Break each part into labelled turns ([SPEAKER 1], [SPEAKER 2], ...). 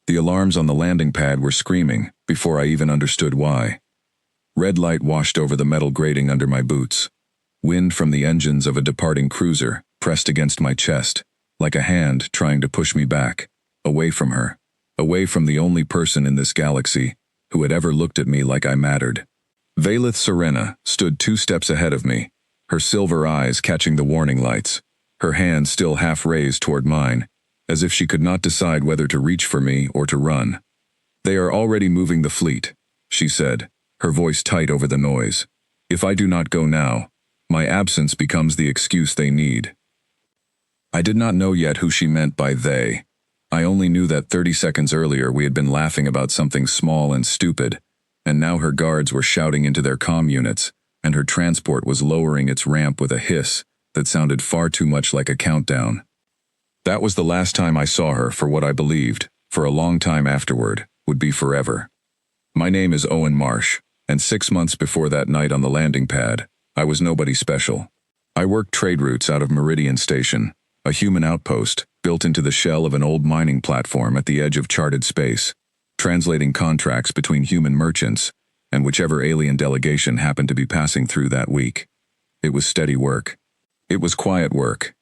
[SPEAKER 1] The alarms on the landing pad were screaming before I even understood why. Red light washed over the metal grating under my boots. Wind from the engines of a departing cruiser pressed against my chest, like a hand trying to push me back, away from her, away from the only person in this galaxy who had ever looked at me like I mattered. Valith Serena stood 2 steps ahead of me, her silver eyes catching the warning lights, her hand still half raised toward mine, as if she could not decide whether to reach for me or to run. "They are already moving the fleet," she said, her voice tight over the noise. "If I do not go now, my absence becomes the excuse they need." I did not know yet who she meant by they. I only knew that 30 seconds earlier we had been laughing about something small and stupid, and now her guards were shouting into their comm units, and her transport was lowering its ramp with a hiss that sounded far too much like a countdown. That was the last time I saw her for what I believed, for a long time afterward, would be forever. My name is Owen Marsh, and 6 months before that night on the landing pad, I was nobody special. I worked trade routes out of Meridian Station, a human outpost built into the shell of an old mining platform at the edge of charted space, translating contracts between human merchants and whichever alien delegation happened to be passing through that week. It was steady work. It was quiet work.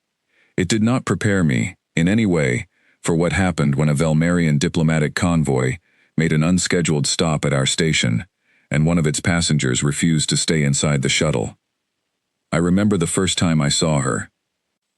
[SPEAKER 1] It did not prepare me, in any way, for what happened when a Velmarian diplomatic convoy made an unscheduled stop at our station, and one of its passengers refused to stay inside the shuttle. I remember the first time I saw her.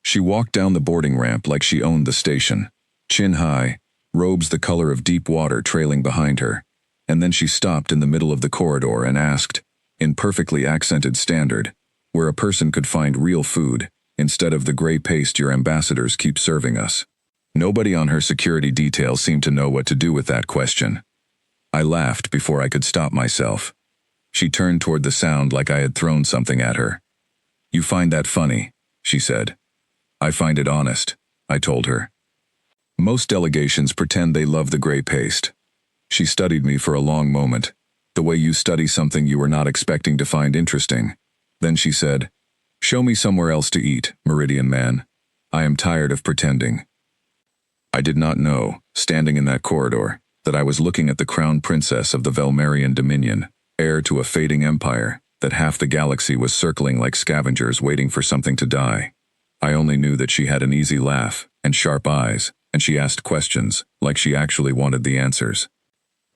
[SPEAKER 1] She walked down the boarding ramp like she owned the station, chin high, robes the color of deep water trailing behind her, and then she stopped in the middle of the corridor and asked, in perfectly accented standard, where a person could find real food, instead of the gray paste your ambassadors keep serving us. Nobody on her security detail seemed to know what to do with that question. I laughed before I could stop myself. She turned toward the sound like I had thrown something at her. "You find that funny," she said. "I find it honest," I told her. Most delegations pretend they love the gray paste. She studied me for a long moment, the way you study something you were not expecting to find interesting. Then she said, "Show me somewhere else to eat, Meridian Man. I am tired of pretending." I did not know, standing in that corridor, that I was looking at the crown princess of the Velmarian Dominion, heir to a fading empire, that half the galaxy was circling like scavengers waiting for something to die. I only knew that she had an easy laugh and sharp eyes, and she asked questions like she actually wanted the answers.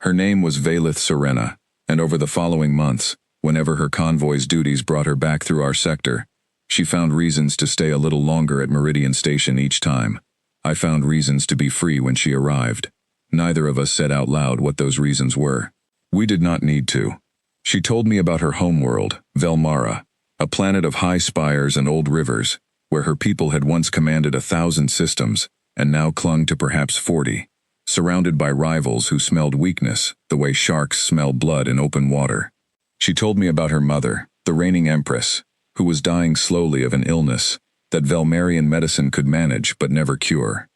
[SPEAKER 1] Her name was Valith Serena, and over the following months, whenever her convoy's duties brought her back through our sector, she found reasons to stay a little longer at Meridian Station each time. I found reasons to be free when she arrived. Neither of us said out loud what those reasons were. We did not need to. She told me about her homeworld, Velmara, a planet of high spires and old rivers, where her people had once commanded 1,000 systems, and now clung to perhaps 40, surrounded by rivals who smelled weakness, the way sharks smell blood in open water. She told me about her mother, the reigning empress, who was dying slowly of an illness that Velmarian medicine could manage but never cure.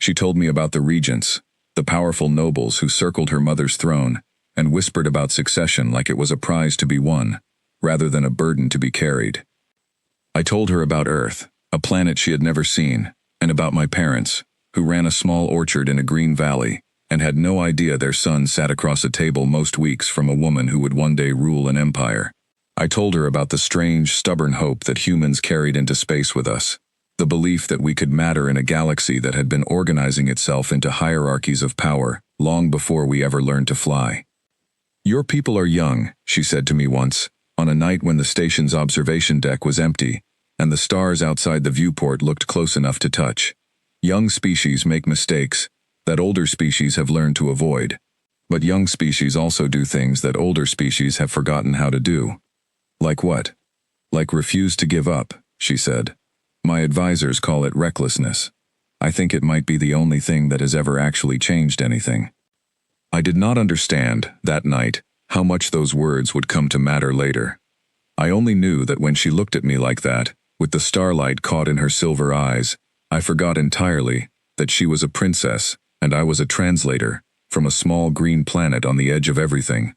[SPEAKER 1] She told me about the regents, the powerful nobles who circled her mother's throne and whispered about succession like it was a prize to be won, rather than a burden to be carried. I told her about Earth, a planet she had never seen, and about my parents, who ran a small orchard in a green valley, and had no idea their son sat across a table most weeks from a woman who would one day rule an empire. I told her about the strange, stubborn hope that humans carried into space with us, the belief that we could matter in a galaxy that had been organizing itself into hierarchies of power long before we ever learned to fly. "Your people are young," she said to me once, on a night when the station's observation deck was empty, and the stars outside the viewport looked close enough to touch. "Young species make mistakes that older species have learned to avoid. But young species also do things that older species have forgotten how to do." "Like what?" "Like refuse to give up," she said. "My advisors call it recklessness. I think it might be the only thing that has ever actually changed anything." I did not understand, that night, how much those words would come to matter later. I only knew that when she looked at me like that, with the starlight caught in her silver eyes, I forgot entirely that she was a princess and I was a translator from a small green planet on the edge of everything.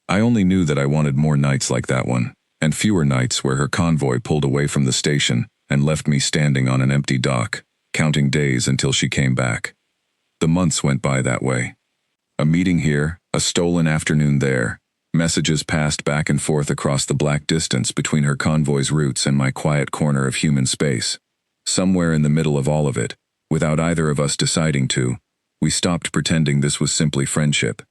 [SPEAKER 1] I only knew that I wanted more nights like that one, and fewer nights where her convoy pulled away from the station and left me standing on an empty dock, counting days until she came back. The months went by that way. A meeting here, a stolen afternoon there. Messages passed back and forth across the black distance between her convoy's routes and my quiet corner of human space. Somewhere in the middle of all of it, without either of us deciding to, we stopped pretending this was simply friendship.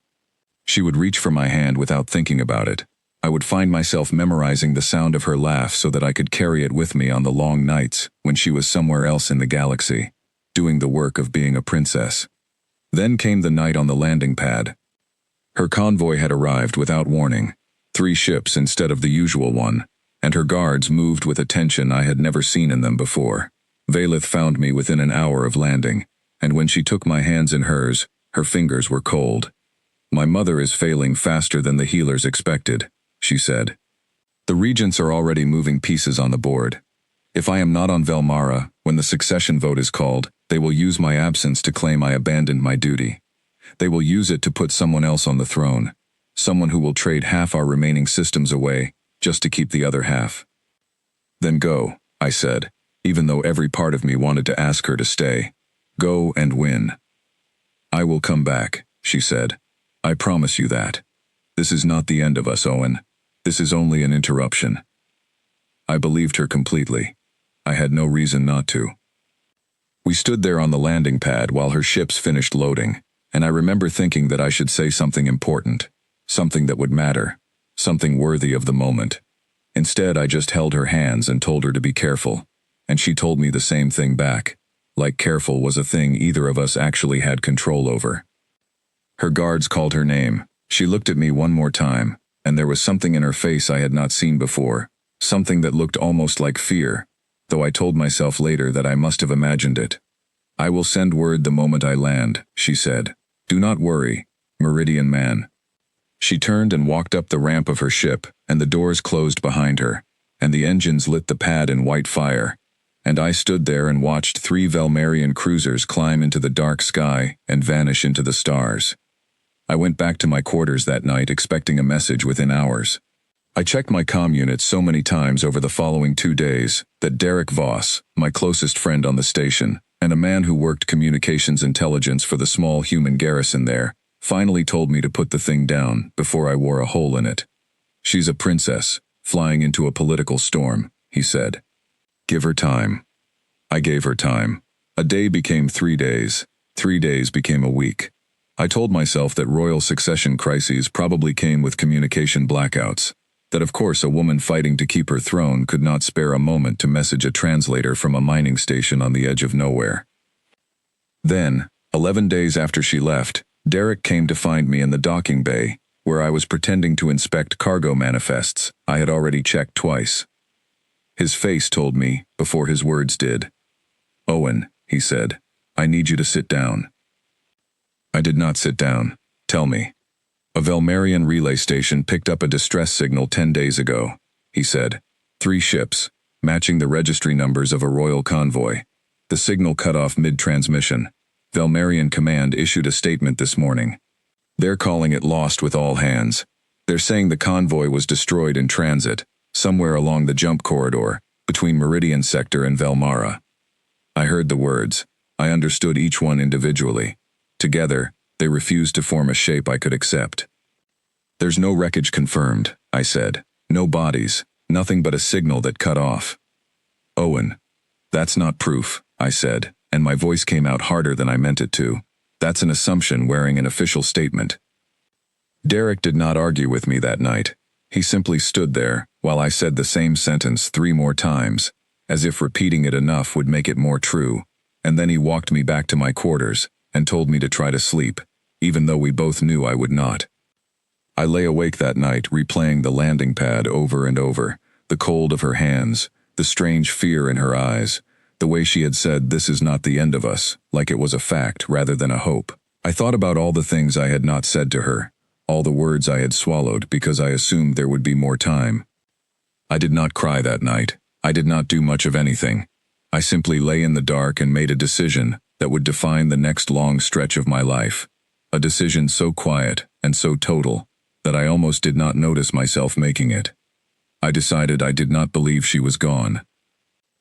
[SPEAKER 1] She would reach for my hand without thinking about it. I would find myself memorizing the sound of her laugh so that I could carry it with me on the long nights when she was somewhere else in the galaxy, doing the work of being a princess. Then came the night on the landing pad. Her convoy had arrived without warning, 3 ships instead of the usual one, and her guards moved with a tension I had never seen in them before. Valith found me within an hour of landing, and when she took my hands in hers, her fingers were cold. "My mother is failing faster than the healers expected," she said. "The regents are already moving pieces on the board. If I am not on Velmara, when the succession vote is called, they will use my absence to claim I abandoned my duty. They will use it to put someone else on the throne, someone who will trade half our remaining systems away, just to keep the other half." "Then go," I said, even though every part of me wanted to ask her to stay. "Go and win." "I will come back," she said. "I promise you that. This is not the end of us, Owen. This is only an interruption." I believed her completely. I had no reason not to. We stood there on the landing pad while her ships finished loading, and I remember thinking that I should say something important, something that would matter, something worthy of the moment. Instead, I just held her hands and told her to be careful, and she told me the same thing back, like careful was a thing either of us actually had control over. Her guards called her name. She looked at me one more time, and there was something in her face I had not seen before, something that looked almost like fear, though I told myself later that I must have imagined it. "I will send word the moment I land," she said. "Do not worry, Meridian Man." She turned and walked up the ramp of her ship, and the doors closed behind her, and the engines lit the pad in white fire, and I stood there and watched 3 Velmarian cruisers climb into the dark sky and vanish into the stars. I went back to my quarters that night expecting a message within hours. I checked my comm unit so many times over the following 2 days that Derek Voss, my closest friend on the station, and a man who worked communications intelligence for the small human garrison there, finally told me to put the thing down before I wore a hole in it. "She's a princess, flying into a political storm," he said. "Give her time." I gave her time. A day became 3 days. 3 days became a week. I told myself that royal succession crises probably came with communication blackouts, that of course a woman fighting to keep her throne could not spare a moment to message a translator from a mining station on the edge of nowhere. Then, 11 days after she left, Derek came to find me in the docking bay, where I was pretending to inspect cargo manifests I had already checked twice. His face told me, before his words did. "Owen," he said, "I need you to sit down." I did not sit down. "Tell me." "A Velmarian relay station picked up a distress signal 10 days ago," he said. 3 ships, matching the registry numbers of a royal convoy. The signal cut off mid-transmission. Velmarian Command issued a statement this morning. They're calling it lost with all hands. They're saying the convoy was destroyed in transit, somewhere along the jump corridor, between Meridian Sector and Velmara. I heard the words. I understood each one individually. Together, they refused to form a shape I could accept. "There's no wreckage confirmed," I said. "No bodies, nothing but a signal that cut off." "Owen, that's not proof," I said, and my voice came out harder than I meant it to. "That's an assumption wearing an official statement." Derek did not argue with me that night. He simply stood there, while I said the same sentence 3 more times, as if repeating it enough would make it more true, and then he walked me back to my quarters, and told me to try to sleep, even though we both knew I would not. I lay awake that night replaying the landing pad over and over, the cold of her hands, the strange fear in her eyes, the way she had said this is not the end of us, like it was a fact rather than a hope. I thought about all the things I had not said to her, all the words I had swallowed because I assumed there would be more time. I did not cry that night. I did not do much of anything. I simply lay in the dark and made a decision that would define the next long stretch of my life. A decision so quiet and so total that I almost did not notice myself making it. I decided I did not believe she was gone.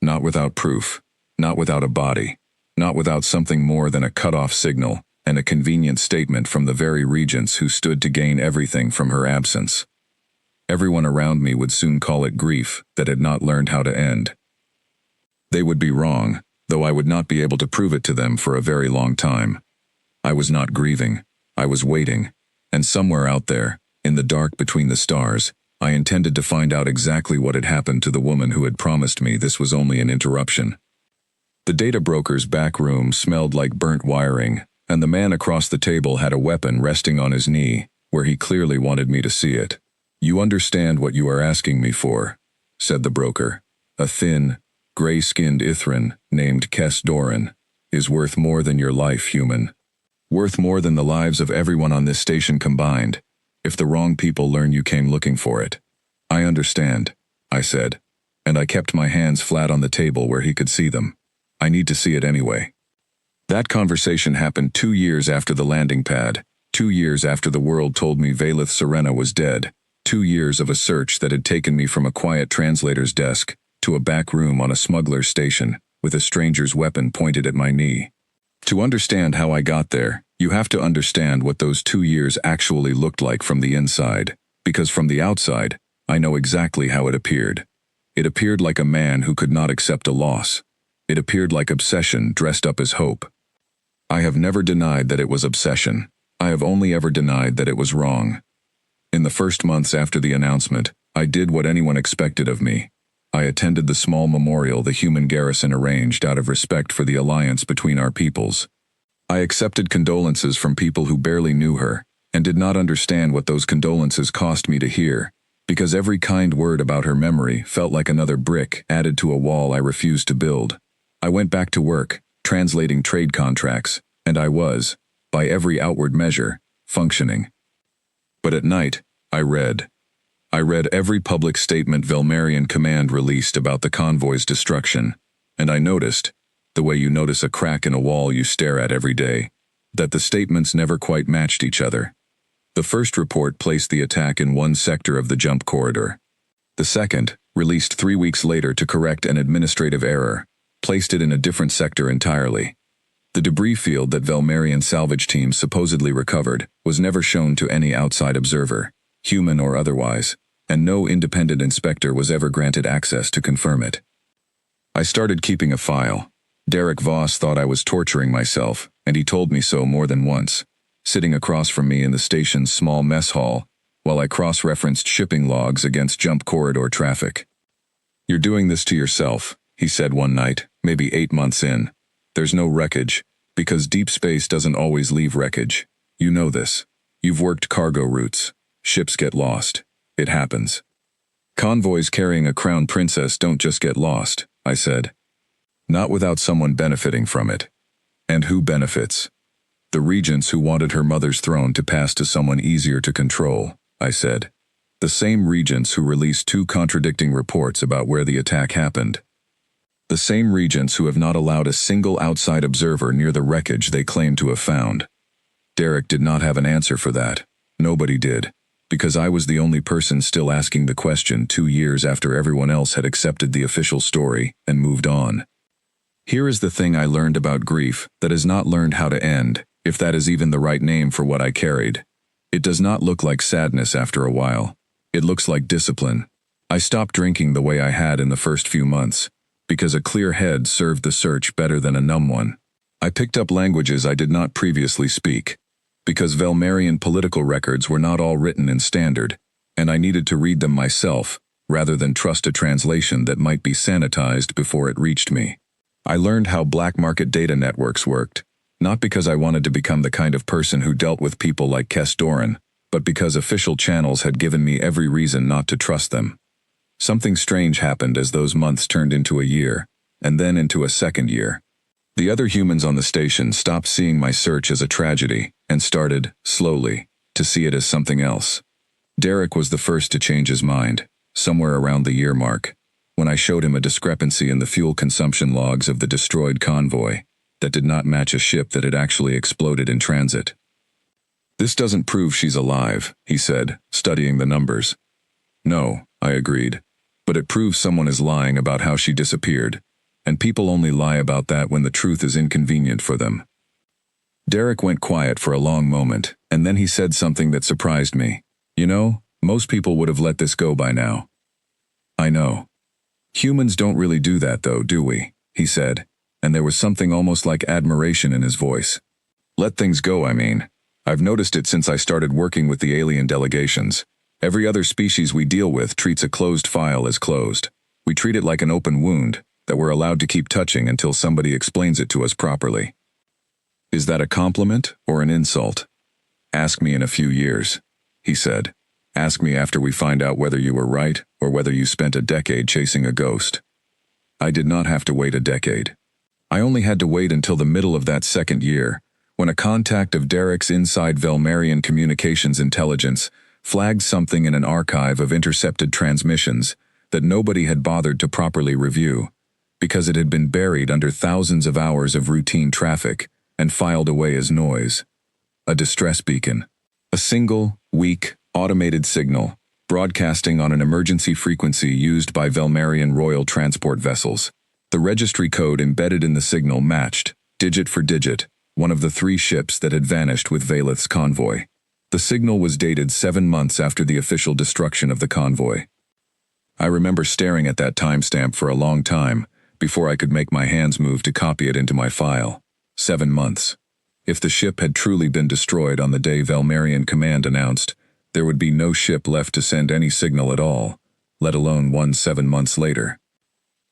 [SPEAKER 1] Not without proof, not without a body, not without something more than a cut-off signal, and a convenient statement from the very regents who stood to gain everything from her absence. Everyone around me would soon call it grief that had not learned how to end. They would be wrong, though I would not be able to prove it to them for a very long time. I was not grieving, I was waiting, and somewhere out there, in the dark between the stars, I intended to find out exactly what had happened to the woman who had promised me this was only an interruption. The data broker's back room smelled like burnt wiring, and the man across the table had a weapon resting on his knee, where he clearly wanted me to see it. "You understand what you are asking me for," said the broker. "A thin, gray-skinned Ithran named Kes Doran is worth more than your life, human. Worth more than the lives of everyone on this station combined, if the wrong people learn you came looking for it." "I understand," I said, and I kept my hands flat on the table where he could see them. "I need to see it anyway." That conversation happened 2 years after the landing pad, 2 years after the world told me Valeth Serena was dead, 2 years of a search that had taken me from a quiet translator's desk to a back room on a smuggler's station, with a stranger's weapon pointed at my knee. To understand how I got there, you have to understand what those 2 years actually looked like from the inside, because from the outside, I know exactly how it appeared. It appeared like a man who could not accept a loss. It appeared like obsession dressed up as hope. I have never denied that it was obsession. I have only ever denied that it was wrong. In the first months after the announcement, I did what anyone expected of me. I attended the small memorial the human garrison arranged out of respect for the alliance between our peoples. I accepted condolences from people who barely knew her, and did not understand what those condolences cost me to hear, because every kind word about her memory felt like another brick added to a wall I refused to build. I went back to work, translating trade contracts, and I was, by every outward measure, functioning. But at night, I read every public statement Velmarian Command released about the convoy's destruction, and I noticed, the way you notice a crack in a wall you stare at every day, that the statements never quite matched each other. The first report placed the attack in one sector of the jump corridor. The second, released 3 weeks later to correct an administrative error, placed it in a different sector entirely. The debris field that Velmarian salvage teams supposedly recovered was never shown to any outside observer, human or otherwise, and no independent inspector was ever granted access to confirm it. I started keeping a file. Derek Voss thought I was torturing myself, and he told me so more than once, sitting across from me in the station's small mess hall, while I cross-referenced shipping logs against jump corridor traffic. "You're doing this to yourself," he said one night, maybe 8 months in. "There's no wreckage, because deep space doesn't always leave wreckage. You know this. You've worked cargo routes. Ships get lost. It happens. Convoys carrying a crown princess don't just get lost," I said. "Not without someone benefiting from it." "And who benefits?" "The regents who wanted her mother's throne to pass to someone easier to control," I said. "The same regents who released 2 contradicting reports about where the attack happened. The same regents who have not allowed a single outside observer near the wreckage they claim to have found." Derek did not have an answer for that. Nobody did, because I was the only person still asking the question 2 years after everyone else had accepted the official story and moved on. Here is the thing I learned about grief that has not learned how to end, if that is even the right name for what I carried. It does not look like sadness after a while. It looks like discipline. I stopped drinking the way I had in the first few months, because a clear head served the search better than a numb one. I picked up languages I did not previously speak, because Velmarian political records were not all written in standard, and I needed to read them myself, rather than trust a translation that might be sanitized before it reached me. I learned how black market data networks worked, not because I wanted to become the kind of person who dealt with people like Kes Doran, but because official channels had given me every reason not to trust them. Something strange happened as those months turned into a year, and then into a second year. The other humans on the station stopped seeing my search as a tragedy, and started, slowly, to see it as something else. Derek was the first to change his mind, somewhere around the year mark, when I showed him a discrepancy in the fuel consumption logs of the destroyed convoy that did not match a ship that had actually exploded in transit. "This doesn't prove she's alive," he said, studying the numbers. "No," I agreed, "but it proves someone is lying about how she disappeared, and people only lie about that when the truth is inconvenient for them." Derek went quiet for a long moment, and then he said something that surprised me. You know, most people would have let this go by now. I know. Humans don't really do that though, do we? He said, and there was something almost like admiration in his voice. Let things go, I mean. I've noticed it since I started working with the alien delegations. Every other species we deal with treats a closed file as closed. We treat it like an open wound that we're allowed to keep touching until somebody explains it to us properly. Is that a compliment or an insult? Ask me in a few years, he said. Ask me after we find out whether you were right or whether you spent a decade chasing a ghost. I did not have to wait a decade. I only had to wait until the middle of that second year, when a contact of Derek's inside Velmarian communications intelligence flagged something in an archive of intercepted transmissions that nobody had bothered to properly review, because it had been buried under thousands of hours of routine traffic and filed away as noise. A distress beacon. A single, weak, automated signal, broadcasting on an emergency frequency used by Velmarian royal transport vessels. The registry code embedded in the signal matched, digit for digit, one of the 3 ships that had vanished with Valeth's convoy. The signal was dated 7 months after the official destruction of the convoy. I remember staring at that timestamp for a long time before I could make my hands move to copy it into my file. 7 months. If the ship had truly been destroyed on the day Velmarian Command announced, there would be no ship left to send any signal at all, let alone one 7 months later.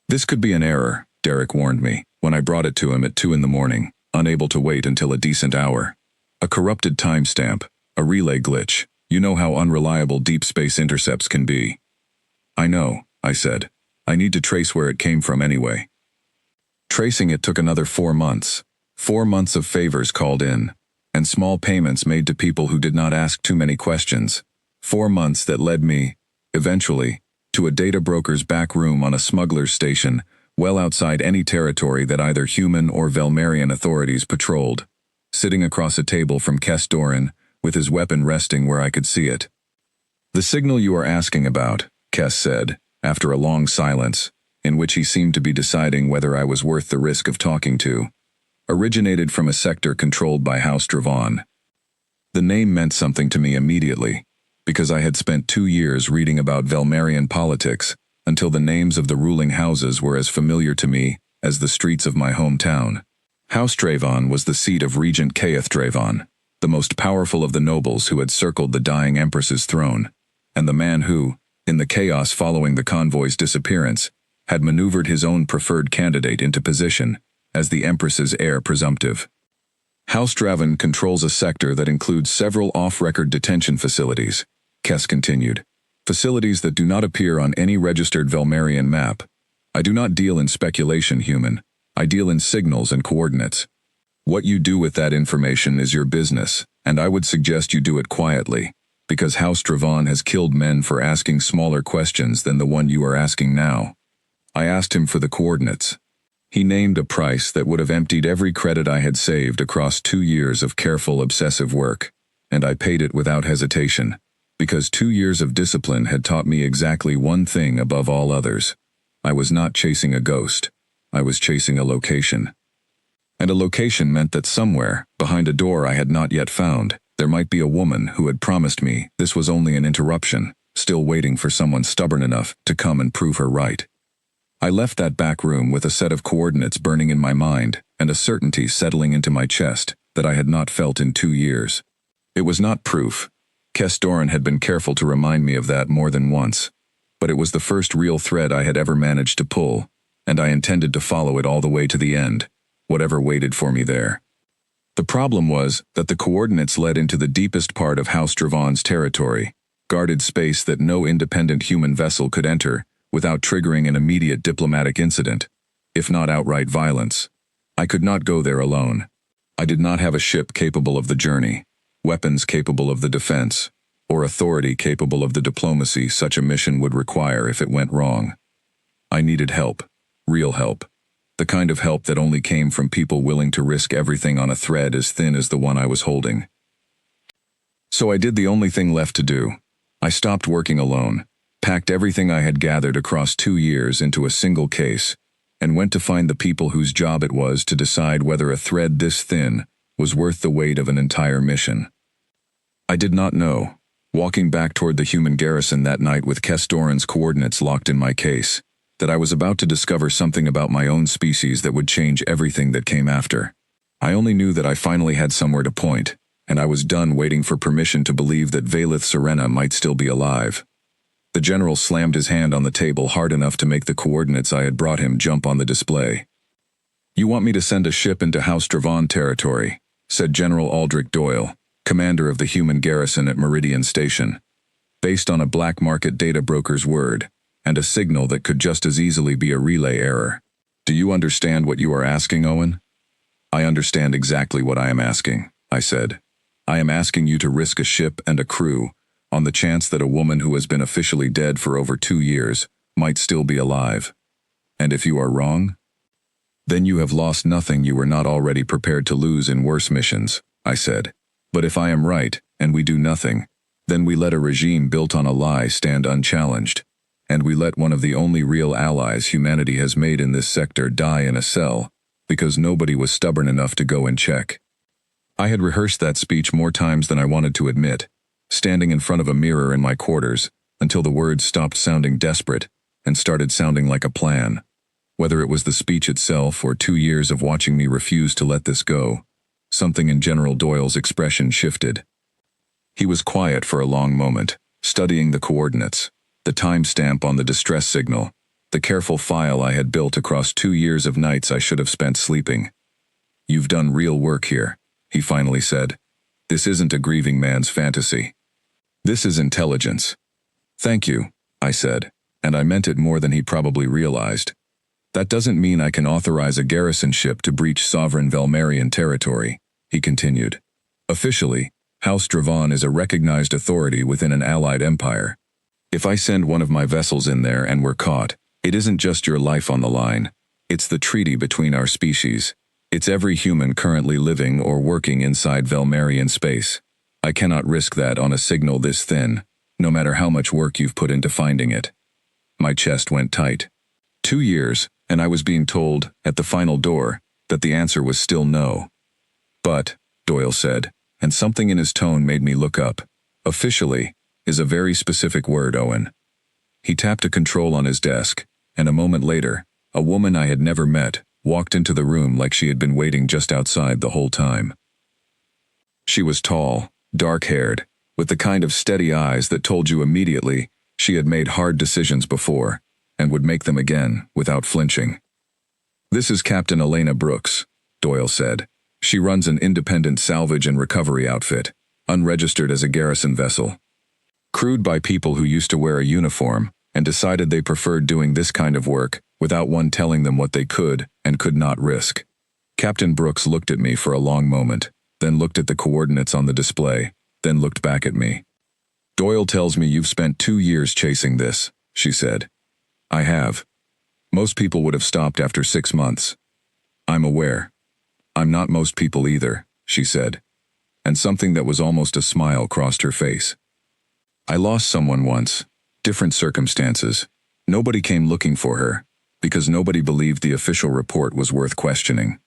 [SPEAKER 1] This could be an error, Derek warned me, when I brought it to him at 2 in the morning, unable to wait until a decent hour. A corrupted timestamp, a relay glitch. You know how unreliable deep space intercepts can be. I know, I said. I need to trace where it came from anyway. Tracing it took another 4 months. 4 months of favors called in, and small payments made to people who did not ask too many questions. 4 months that led me, eventually, to a data broker's back room on a smuggler's station, well outside any territory that either human or Velmarian authorities patrolled, sitting across a table from Kes Doran, with his weapon resting where I could see it. The signal you are asking about, Kes said, after a long silence, in which he seemed to be deciding whether I was worth the risk of talking to, originated from a sector controlled by House Dravon. The name meant something to me immediately, because I had spent 2 years reading about Velmarian politics until the names of the ruling houses were as familiar to me as the streets of my hometown. House Dravon was the seat of Regent Kaeth Dravon, the most powerful of the nobles who had circled the dying empress's throne, and the man who, in the chaos following the convoy's disappearance, had maneuvered his own preferred candidate into position as the Empress's heir presumptive. House Dravon controls a sector that includes several off-record detention facilities, Kes continued. Facilities that do not appear on any registered Velmarian map. I do not deal in speculation, human. I deal in signals and coordinates. What you do with that information is your business, and I would suggest you do it quietly, because House Dravon has killed men for asking smaller questions than the one you are asking now. I asked him for the coordinates. He named a price that would have emptied every credit I had saved across 2 years of careful, obsessive work, and I paid it without hesitation, because 2 years of discipline had taught me exactly one thing above all others. I was not chasing a ghost. I was chasing a location. And a location meant that somewhere, behind a door I had not yet found, there might be a woman who had promised me this was only an interruption, still waiting for someone stubborn enough to come and prove her right. I left that back room with a set of coordinates burning in my mind and a certainty settling into my chest that I had not felt in 2 years. It was not proof. Kes Doran had been careful to remind me of that more than once, but it was the first real thread I had ever managed to pull, and I intended to follow it all the way to the end, whatever waited for me there. The problem was that the coordinates led into the deepest part of House Dravon's territory, guarded space that no independent human vessel could enter without triggering an immediate diplomatic incident, if not outright violence. I could not go there alone. I did not have a ship capable of the journey, weapons capable of the defense, or authority capable of the diplomacy such a mission would require if it went wrong. I needed help, real help, the kind of help that only came from people willing to risk everything on a thread as thin as the one I was holding. So I did the only thing left to do. I stopped working alone, packed everything I had gathered across 2 years into a single case, and went to find the people whose job it was to decide whether a thread this thin was worth the weight of an entire mission. I did not know, walking back toward the human garrison that night with Kestoran's coordinates locked in my case, that I was about to discover something about my own species that would change everything that came after. I only knew that I finally had somewhere to point, and I was done waiting for permission to believe that Valith Serena might still be alive. The general slammed his hand on the table hard enough to make the coordinates I had brought him jump on the display. "You want me to send a ship into House Dravon territory," said General Aldrich Doyle, commander of the human garrison at Meridian Station, based on a black market data broker's word, and a signal that could just as easily be a relay error. "Do you understand what you are asking, Owen?" "I understand exactly what I am asking," I said. "I am asking you to risk a ship and a crew on the chance that a woman who has been officially dead for over 2 years might still be alive. And if you are wrong, then you have lost nothing you were not already prepared to lose in worse missions," I said. "But if I am right, and we do nothing, then we let a regime built on a lie stand unchallenged, and we let one of the only real allies humanity has made in this sector die in a cell, because nobody was stubborn enough to go and check." I had rehearsed that speech more times than I wanted to admit, standing in front of a mirror in my quarters, until the words stopped sounding desperate and started sounding like a plan. Whether it was the speech itself or 2 years of watching me refuse to let this go, something in General Doyle's expression shifted. He was quiet for a long moment, studying the coordinates, the timestamp on the distress signal, the careful file I had built across 2 years of nights I should have spent sleeping. "You've done real work here," he finally said. "This isn't a grieving man's fantasy. This is intelligence." "Thank you," I said, and I meant it more than he probably realized. "That doesn't mean I can authorize a garrison ship to breach sovereign Velmarian territory," he continued. "Officially, House Dravon is a recognized authority within an allied empire. If I send one of my vessels in there and we're caught, it isn't just your life on the line. It's the treaty between our species. It's every human currently living or working inside Velmarian space. I cannot risk that on a signal this thin, no matter how much work you've put into finding it." My chest went tight. 2 years, and I was being told, at the final door, that the answer was still no. "But," Doyle said, and something in his tone made me look up, "officially is a very specific word, Owen." He tapped a control on his desk, and a moment later, a woman I had never met walked into the room like she had been waiting just outside the whole time. She was tall, dark-haired, with the kind of steady eyes that told you immediately she had made hard decisions before, and would make them again without flinching. "This is Captain Elena Brooks," Doyle said. "She runs an independent salvage and recovery outfit, unregistered as a garrison vessel. Crewed by people who used to wear a uniform and decided they preferred doing this kind of work without one telling them what they could and could not risk." Captain Brooks looked at me for a long moment, then looked at the coordinates on the display, then looked back at me. "Doyle tells me you've spent 2 years chasing this," she said. "I have. Most people would have stopped after 6 months. I'm aware. I'm not most people either," she said, and something that was almost a smile crossed her face. "I lost someone once, different circumstances. Nobody came looking for her, because nobody believed the official report was worth questioning.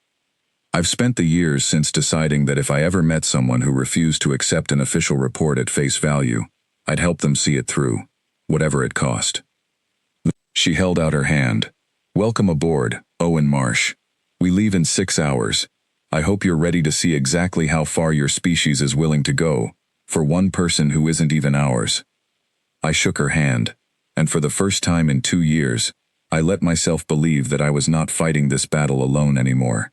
[SPEAKER 1] I've spent the years since deciding that if I ever met someone who refused to accept an official report at face value, I'd help them see it through, whatever it cost." She held out her hand. "Welcome aboard, Owen Marsh. We leave in 6 hours. I hope you're ready to see exactly how far your species is willing to go, for one person who isn't even ours." I shook her hand, and for the first time in 2 years, I let myself believe that I was not fighting this battle alone anymore.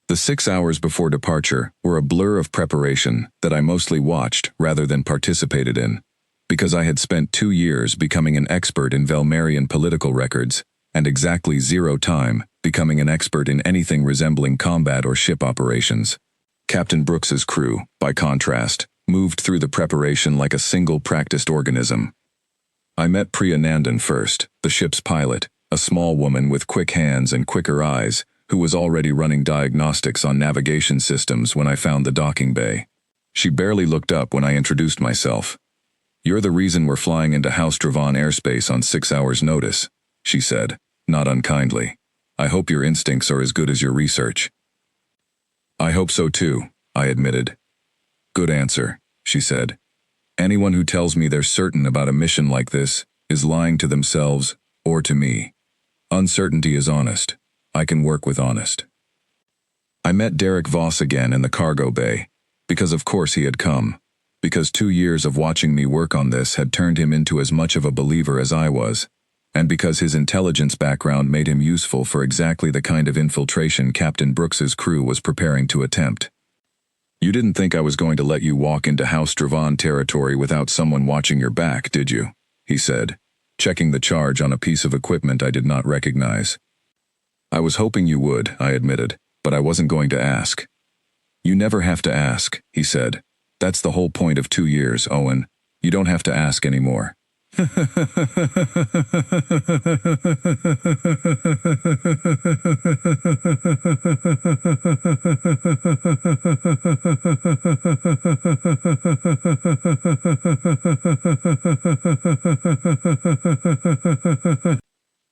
[SPEAKER 1] The 6 hours before departure were a blur of preparation that I mostly watched rather than participated in, because I had spent 2 years becoming an expert in Velmarian political records, and exactly 0 time becoming an expert in anything resembling combat or ship operations. Captain Brooks's crew, by contrast, moved through the preparation like a single practiced organism. I met Priya Nandan first, the ship's pilot, a small woman with quick hands and quicker eyes, who was already running diagnostics on navigation systems when I found the docking bay. She barely looked up when I introduced myself. "You're the reason we're flying into House Dravon airspace on 6 hours' notice," she said, not unkindly. "I hope your instincts are as good as your research." I hope so too, I admitted. Good answer, she said. Anyone who tells me they're certain about a mission like this is lying to themselves or to me. Uncertainty is honest. I can work with honest. I met Derek Voss again in the cargo bay, because of course he had come, because 2 years of watching me work on this had turned him into as much of a believer as I was, and because his intelligence background made him useful for exactly the kind of infiltration Captain Brooks's crew was preparing to attempt. You didn't think I was going to let you walk into House Dravon territory without someone watching your back, did you? He said, checking the charge on a piece of equipment I did not recognize. I was hoping you would, I admitted, but I wasn't going to ask. You never have to ask, he said. That's the whole point of 2 years, Owen. You don't have to ask anymore.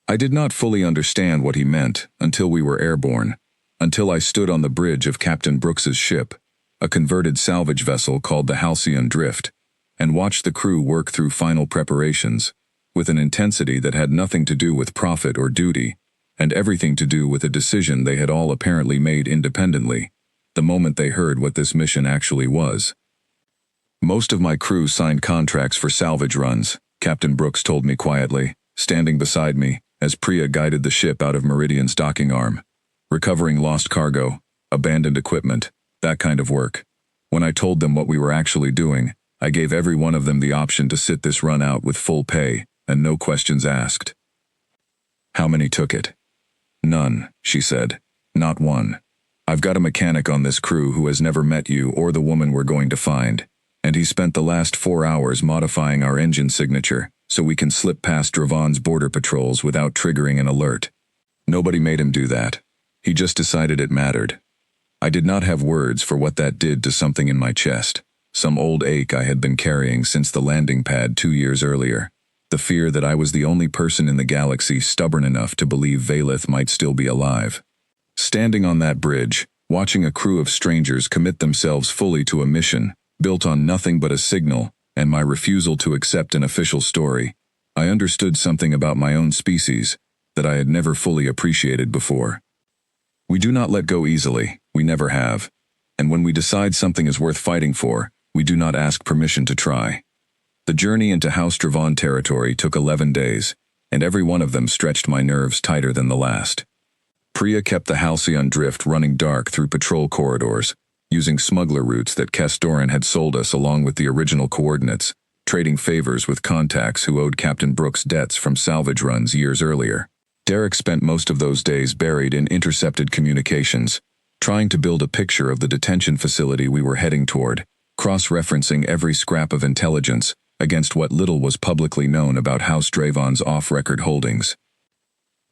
[SPEAKER 1] I did not fully understand what he meant until we were airborne, until I stood on the bridge of Captain Brooks's ship, a converted salvage vessel called the Halcyon Drift, and watched the crew work through final preparations, with an intensity that had nothing to do with profit or duty, and everything to do with a decision they had all apparently made independently, the moment they heard what this mission actually was. Most of my crew signed contracts for salvage runs, Captain Brooks told me quietly, standing beside me, as Priya guided the ship out of Meridian's docking arm, recovering lost cargo, abandoned equipment, that kind of work. When I told them what we were actually doing, I gave every one of them the option to sit this run out with full pay, and no questions asked. How many took it? None, she said. Not one. I've got a mechanic on this crew who has never met you or the woman we're going to find, and he spent the last 4 hours modifying our engine signature so we can slip past Dravon's border patrols without triggering an alert. Nobody made him do that. He just decided it mattered. I did not have words for what that did to something in my chest, some old ache I had been carrying since the landing pad 2 years earlier, the fear that I was the only person in the galaxy stubborn enough to believe Valeth might still be alive. Standing on that bridge, watching a crew of strangers commit themselves fully to a mission, built on nothing but a signal, and my refusal to accept an official story, I understood something about my own species that I had never fully appreciated before. We do not let go easily, we never have, and when we decide something is worth fighting for, we do not ask permission to try. The journey into House Dravon territory took 11 days, and every one of them stretched my nerves tighter than the last. Priya kept the Halcyon Drift running dark through patrol corridors, using smuggler routes that Castoran had sold us along with the original coordinates, trading favors with contacts who owed Captain Brooks debts from salvage runs years earlier. Derek spent most of those days buried in intercepted communications, trying to build a picture of the detention facility we were heading toward, cross-referencing every scrap of intelligence against what little was publicly known about House Dravon's off-record holdings.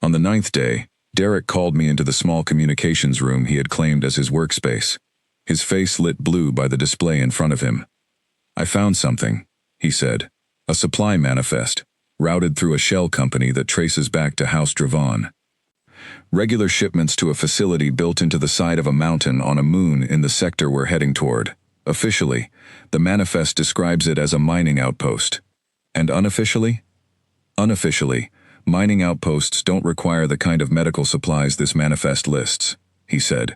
[SPEAKER 1] On the 9th day, Derek called me into the small communications room he had claimed as his workspace, his face lit blue by the display in front of him. I found something, he said, a supply manifest, routed through a shell company that traces back to House Dravon. Regular shipments to a facility built into the side of a mountain on a moon in the sector we're heading toward. Officially, the manifest describes it as a mining outpost. And unofficially? Unofficially, mining outposts don't require the kind of medical supplies this manifest lists, he said.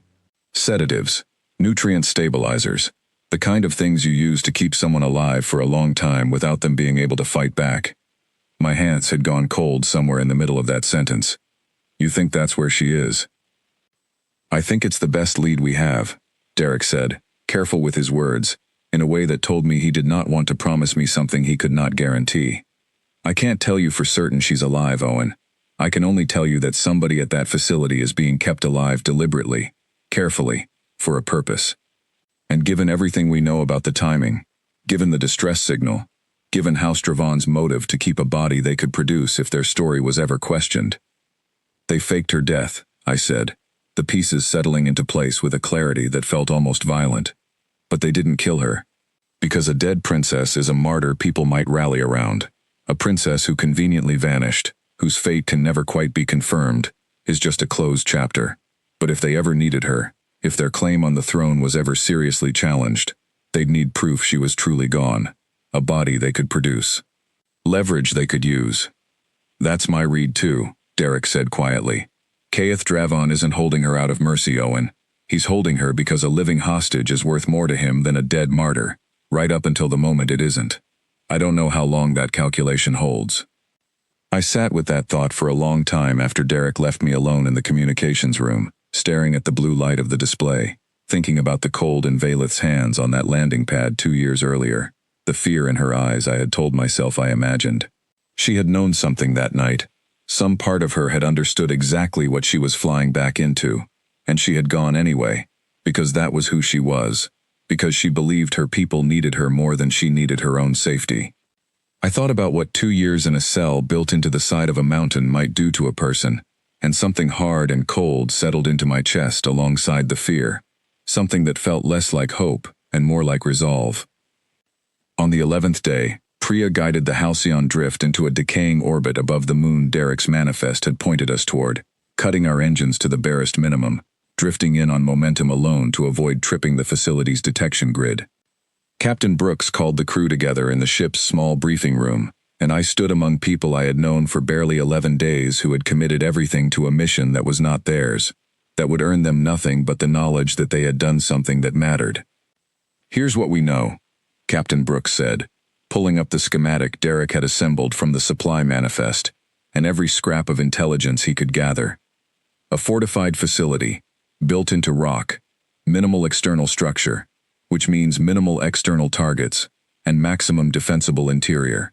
[SPEAKER 1] Sedatives, nutrient stabilizers, the kind of things you use to keep someone alive for a long time without them being able to fight back. My hands had gone cold somewhere in the middle of that sentence. You think that's where she is? I think it's the best lead we have, Derek said, careful with his words, in a way that told me he did not want to promise me something he could not guarantee. I can't tell you for certain she's alive, Owen. I can only tell you that somebody at that facility is being kept alive deliberately, carefully, for a purpose. And given everything we know about the timing, given the distress signal, given House Dravon's motive to keep a body they could produce if their story was ever questioned. They faked her death, I said, the pieces settling into place with a clarity that felt almost violent. But they didn't kill her. Because a dead princess is a martyr people might rally around. A princess who conveniently vanished, whose fate can never quite be confirmed, is just a closed chapter. But if they ever needed her, If their claim on the throne was ever seriously challenged, they'd need proof she was truly gone, a body they could produce, leverage they could use. That's my read too, Derek said quietly. Kaeth Dravon isn't holding her out of mercy, Owen. He's holding her because a living hostage is worth more to him than a dead martyr, right up until the moment it isn't. I don't know how long that calculation holds. I sat with that thought for a long time after Derek left me alone in the communications room, staring at the blue light of the display, thinking about the cold in Valeth's hands on that landing pad 2 years earlier, the fear in her eyes I had told myself I imagined. She had known something that night. Some part of her had understood exactly what she was flying back into, and she had gone anyway, because that was who she was, because she believed her people needed her more than she needed her own safety. I thought about what 2 years in a cell built into the side of a mountain might do to a person, and something hard and cold settled into my chest alongside the fear, something that felt less like hope and more like resolve. On the 11th day, Priya guided the Halcyon drift into a decaying orbit above the moon Derek's manifest had pointed us toward, cutting our engines to the barest minimum, drifting in on momentum alone to avoid tripping the facility's detection grid. Captain Brooks called the crew together in the ship's small briefing room, and I stood among people I had known for barely 11 days who had committed everything to a mission that was not theirs, that would earn them nothing but the knowledge that they had done something that mattered. Here's what we know, Captain Brooks said, pulling up the schematic Derek had assembled from the supply manifest, and every scrap of intelligence he could gather. A fortified facility, built into rock, minimal external structure, which means minimal external targets, and maximum defensible interior.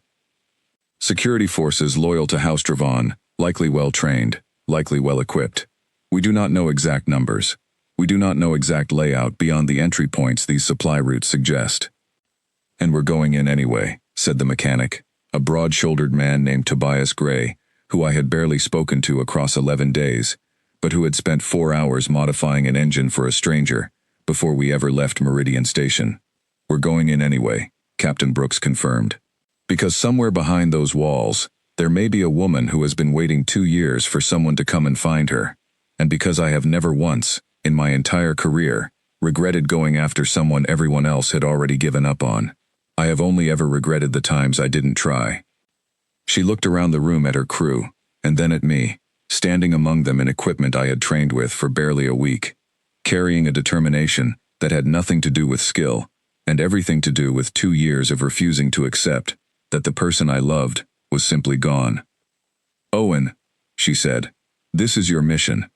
[SPEAKER 1] Security forces loyal to House Dravon, likely well-trained, likely well-equipped. We do not know exact numbers. We do not know exact layout beyond the entry points these supply routes suggest. And we're going in anyway, said the mechanic, a broad-shouldered man named Tobias Gray, who I had barely spoken to across 11 days, but who had spent 4 hours modifying an engine for a stranger before we ever left Meridian Station. We're going in anyway, Captain Brooks confirmed. Because somewhere behind those walls, there may be a woman who has been waiting 2 years for someone to come and find her, and because I have never once, in my entire career, regretted going after someone everyone else had already given up on, I have only ever regretted the times I didn't try. She looked around the room at her crew, and then at me, standing among them in equipment I had trained with for barely a week, carrying a determination that had nothing to do with skill, and everything to do with 2 years of refusing to accept that the person I loved was simply gone. Owen, she said, this is your mission.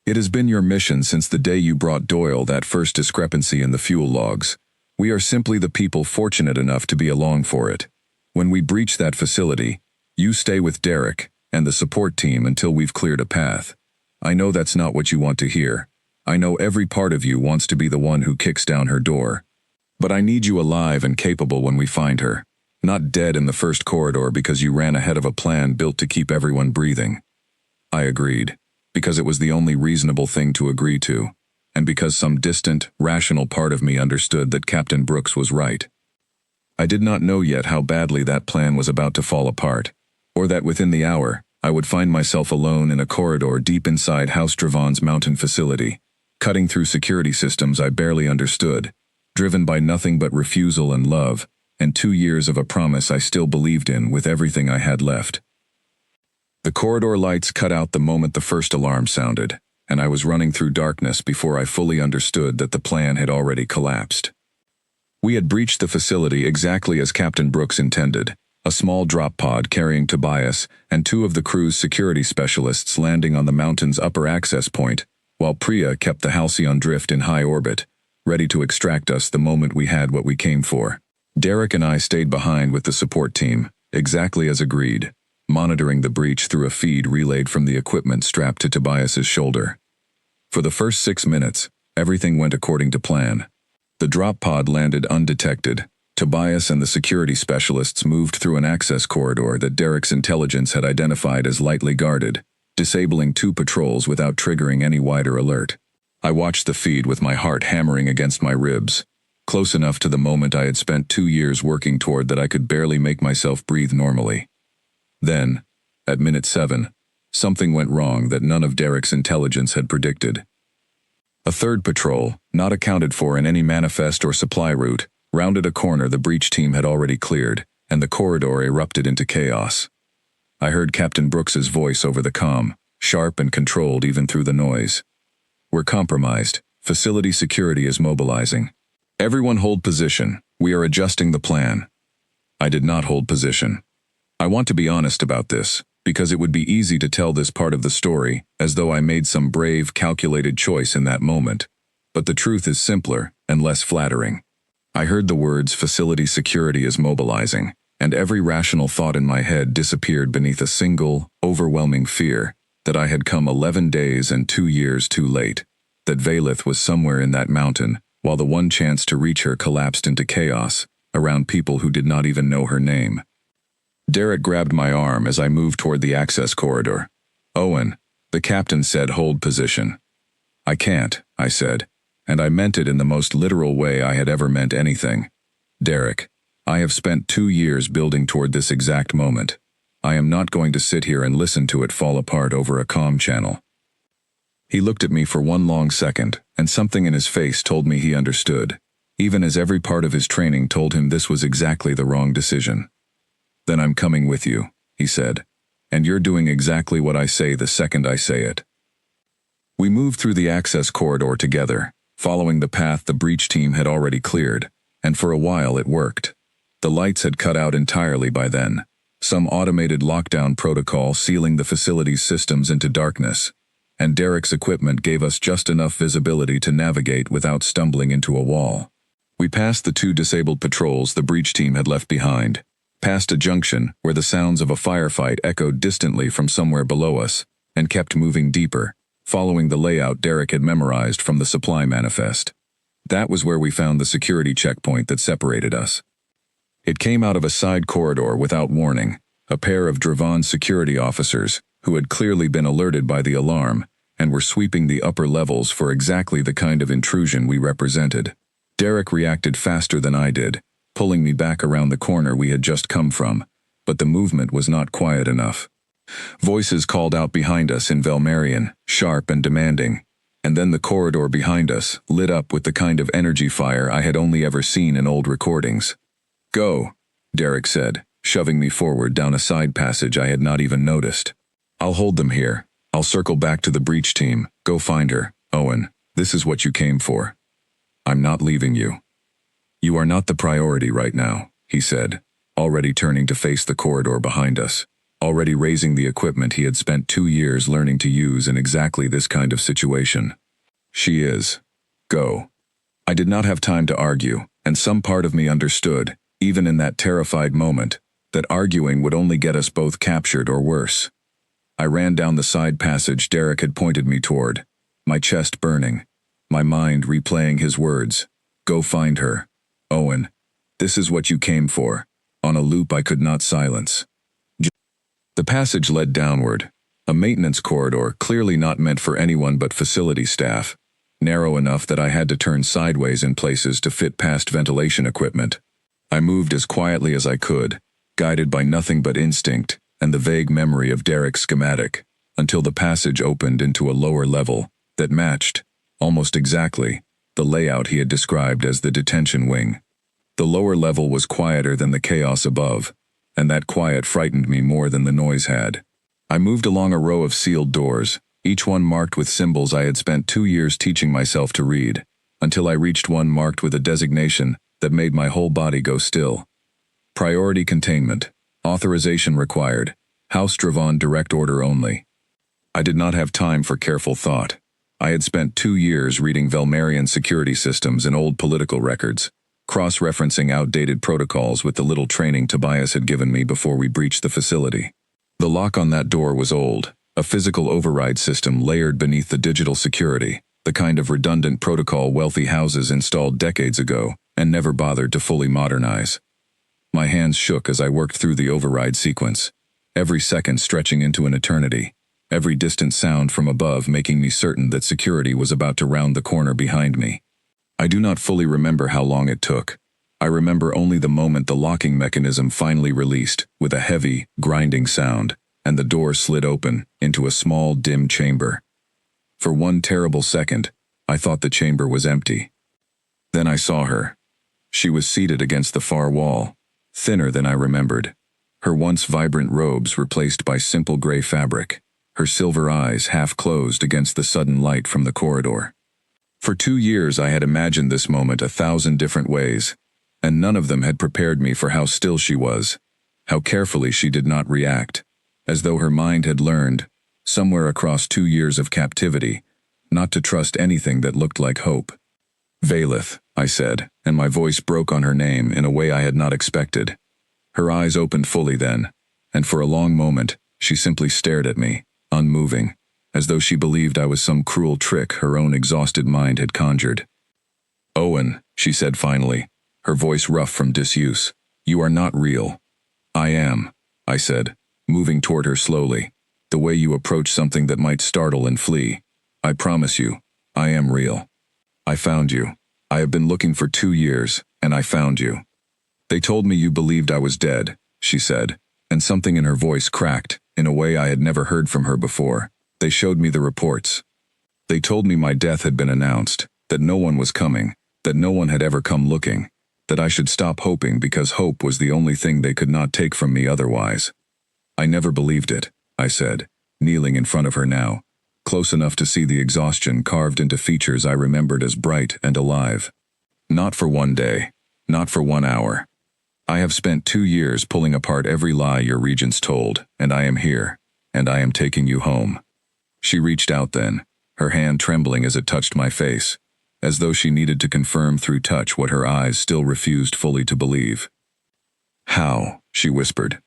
[SPEAKER 1] It has been your mission since the day you brought Doyle that first discrepancy in the fuel logs. We are simply the people fortunate enough to be along for it. When we breach that facility, you stay with Derek and the support team until we've cleared a path. I know that's not what you want to hear. I know every part of you wants to be the one who kicks down her door. But I need you alive and capable when we find her, not dead in the first corridor because you ran ahead of a plan built to keep everyone breathing. I agreed, because it was the only reasonable thing to agree to, and because some distant, rational part of me understood that Captain Brooks was right. I did not know yet how badly that plan was about to fall apart, or that within the hour, I would find myself alone in a corridor deep inside House Dravon's mountain facility, cutting through security systems I barely understood, driven by nothing but refusal and love, and 2 years of a promise I still believed in with everything I had left. The corridor lights cut out the moment the first alarm sounded, and I was running through darkness before I fully understood that the plan had already collapsed. We had breached the facility exactly as Captain Brooks intended, a small drop pod carrying Tobias and 2 of the crew's security specialists landing on the mountain's upper access point, while Priya kept the Halcyon drift in high orbit, ready to extract us the moment we had what we came for. Derek and I stayed behind with the support team, exactly as agreed, monitoring the breach through a feed relayed from the equipment strapped to Tobias's shoulder. For the first 6 minutes, everything went according to plan. The drop pod landed undetected. Tobias and the security specialists moved through an access corridor that Derek's intelligence had identified as lightly guarded, disabling 2 patrols without triggering any wider alert. I watched the feed with my heart hammering against my ribs, close enough to the moment I had spent 2 years working toward that I could barely make myself breathe normally. Then, at minute 7, something went wrong that none of Derek's intelligence had predicted. A third patrol, not accounted for in any manifest or supply route, rounded a corner the breach team had already cleared, and the corridor erupted into chaos. I heard Captain Brooks's voice over the comm, sharp and controlled even through the noise. "We're compromised. Facility security is mobilizing. Everyone hold position. We are adjusting the plan." I did not hold position. I want to be honest about this, because it would be easy to tell this part of the story as though I made some brave, calculated choice in that moment. But the truth is simpler and less flattering. I heard the words "facility security is mobilizing," and every rational thought in my head disappeared beneath a single, overwhelming fear that I had come 11 days and 2 years too late, that Valith was somewhere in that mountain, while the one chance to reach her collapsed into chaos, around people who did not even know her name. Derek grabbed my arm as I moved toward the access corridor. "Owen," the captain said, "hold position." "I can't," I said, and I meant it in the most literal way I had ever meant anything. "Derek, I have spent 2 years building toward this exact moment. I am not going to sit here and listen to it fall apart over a comm channel." He looked at me for one long second, and something in his face told me he understood, even as every part of his training told him this was exactly the wrong decision. "Then I'm coming with you," he said, "and you're doing exactly what I say the second I say it." We moved through the access corridor together, following the path the breach team had already cleared, and for a while it worked. The lights had cut out entirely by then, some automated lockdown protocol sealing the facility's systems into darkness, and Derek's equipment gave us just enough visibility to navigate without stumbling into a wall. We passed the 2 disabled patrols the breach team had left behind, past a junction where the sounds of a firefight echoed distantly from somewhere below us, and kept moving deeper, following the layout Derek had memorized from the supply manifest. That was where we found the security checkpoint that separated us. It came out of a side corridor without warning, a pair of Dravon security officers, who had clearly been alerted by the alarm, and were sweeping the upper levels for exactly the kind of intrusion we represented. Derek reacted faster than I did, pulling me back around the corner we had just come from, but the movement was not quiet enough. Voices called out behind us in Velmarian, sharp and demanding, and then the corridor behind us lit up with the kind of energy fire I had only ever seen in old recordings. "Go," Derek said, shoving me forward down a side passage I had not even noticed. "I'll hold them here. I'll circle back to the breach team. Go find her, Owen. This is what you came for. I'm not leaving you." "You are not the priority right now," he said, already turning to face the corridor behind us, already raising the equipment he had spent 2 years learning to use in exactly this kind of situation. "She is. Go." I did not have time to argue, and some part of me understood, even in that terrified moment, that arguing would only get us both captured or worse. I ran down the side passage Derek had pointed me toward, my chest burning, my mind replaying his words. "Go find her. Owen. This is what you came for," on a loop I could not silence. The passage led downward, a maintenance corridor clearly not meant for anyone but facility staff, narrow enough that I had to turn sideways in places to fit past ventilation equipment. I moved as quietly as I could, guided by nothing but instinct and the vague memory of Derek's schematic, until the passage opened into a lower level that matched, almost exactly, the layout he had described as the detention wing. The lower level was quieter than the chaos above, and that quiet frightened me more than the noise had. I moved along a row of sealed doors, each one marked with symbols I had spent 2 years teaching myself to read, until I reached one marked with a designation that made my whole body go still. Priority containment. Authorization required. House Dravon direct order only. I did not have time for careful thought. I had spent 2 years reading Velmarian security systems and old political records, cross-referencing outdated protocols with the little training Tobias had given me before we breached the facility. The lock on that door was old, a physical override system layered beneath the digital security, the kind of redundant protocol wealthy houses installed decades ago and never bothered to fully modernize. My hands shook as I worked through the override sequence, every second stretching into an eternity, every distant sound from above making me certain that security was about to round the corner behind me. I do not fully remember how long it took. I remember only the moment the locking mechanism finally released, with a heavy, grinding sound, and the door slid open into a small, dim chamber. For one terrible second, I thought the chamber was empty. Then I saw her. She was seated against the far wall, thinner than I remembered. Her once vibrant robes replaced by simple gray fabric, her silver eyes half closed against the sudden light from the corridor. For 2 years I had imagined this moment 1,000 different ways, and none of them had prepared me for how still she was, how carefully she did not react, as though her mind had learned, somewhere across 2 years of captivity, not to trust anything that looked like hope. "Valeth," I said, and my voice broke on her name in a way I had not expected. Her eyes opened fully then, and for a long moment, she simply stared at me, unmoving, as though she believed I was some cruel trick her own exhausted mind had conjured. "Owen," she said finally, her voice rough from disuse, "you are not real." "I am," I said, moving toward her slowly, the way you approach something that might startle and flee. "I promise you, I am real. I found you. I have been looking for 2 years, and I found you." "They told me you believed I was dead," she said, and something in her voice cracked, in a way I had never heard from her before. "They showed me the reports. They told me my death had been announced, that no one was coming, that no one had ever come looking, that I should stop hoping because hope was the only thing they could not take from me otherwise." "I never believed it," I said, kneeling in front of her now, close enough to see the exhaustion carved into features I remembered as bright and alive. "Not for 1 day, not for 1 hour. I have spent 2 years pulling apart every lie your regents told, and I am here, and I am taking you home." She reached out then, her hand trembling as it touched my face, as though she needed to confirm through touch what her eyes still refused fully to believe. "How?" she whispered.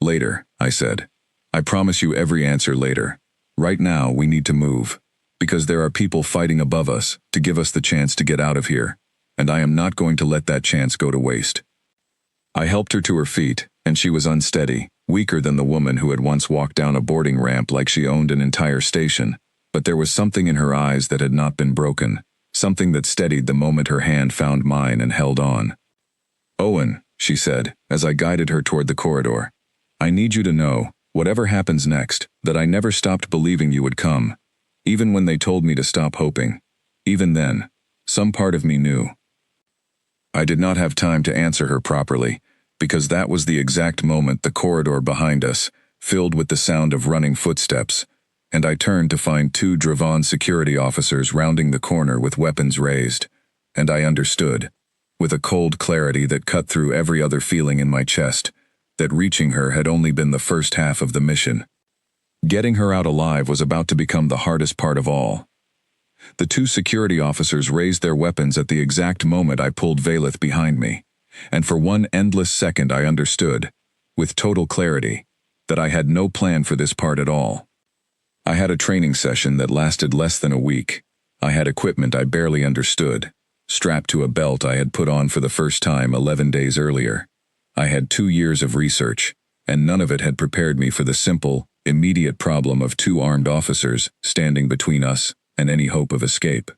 [SPEAKER 1] "Later," I said. "I promise you every answer later. Right now we need to move, because there are people fighting above us to give us the chance to get out of here, and I am not going to let that chance go to waste." I helped her to her feet, and she was unsteady, weaker than the woman who had once walked down a boarding ramp like she owned an entire station, but there was something in her eyes that had not been broken, something that steadied the moment her hand found mine and held on. "Owen," she said, as I guided her toward the corridor, "I need you to know, whatever happens next, that I never stopped believing you would come, even when they told me to stop hoping. Even then, some part of me knew." I did not have time to answer her properly, because that was the exact moment the corridor behind us, filled with the sound of running footsteps, and I turned to find 2 Dravan security officers rounding the corner with weapons raised, and I understood, with a cold clarity that cut through every other feeling in my chest, that reaching her had only been the first half of the mission. Getting her out alive was about to become the hardest part of all. The 2 security officers raised their weapons at the exact moment I pulled Valeth behind me, and for one endless second I understood, with total clarity, that I had no plan for this part at all. I had a training session that lasted less than a week. I had equipment I barely understood, strapped to a belt I had put on for the first time 11 days earlier. I had 2 years of research, and none of it had prepared me for the simple, immediate problem of 2 armed officers standing between us and any hope of escape.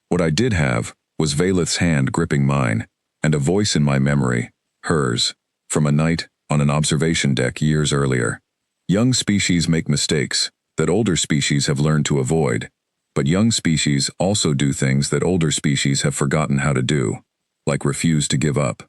[SPEAKER 1] What I did have was Valeth's hand gripping mine, and a voice in my memory, hers, from a night on an observation deck years earlier. Young species make mistakes that older species have learned to avoid, but young species also do things that older species have forgotten how to do, like refuse to give up.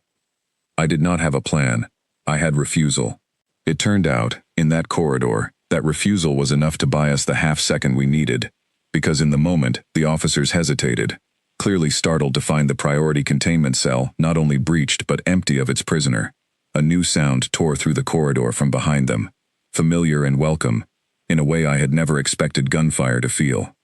[SPEAKER 1] I did not have a plan. I had refusal. It turned out, in that corridor, that refusal was enough to buy us the half-second we needed, because in the moment, the officers hesitated, clearly startled to find the priority containment cell not only breached but empty of its prisoner. A new sound tore through the corridor from behind them, familiar and welcome, in a way I had never expected gunfire to feel.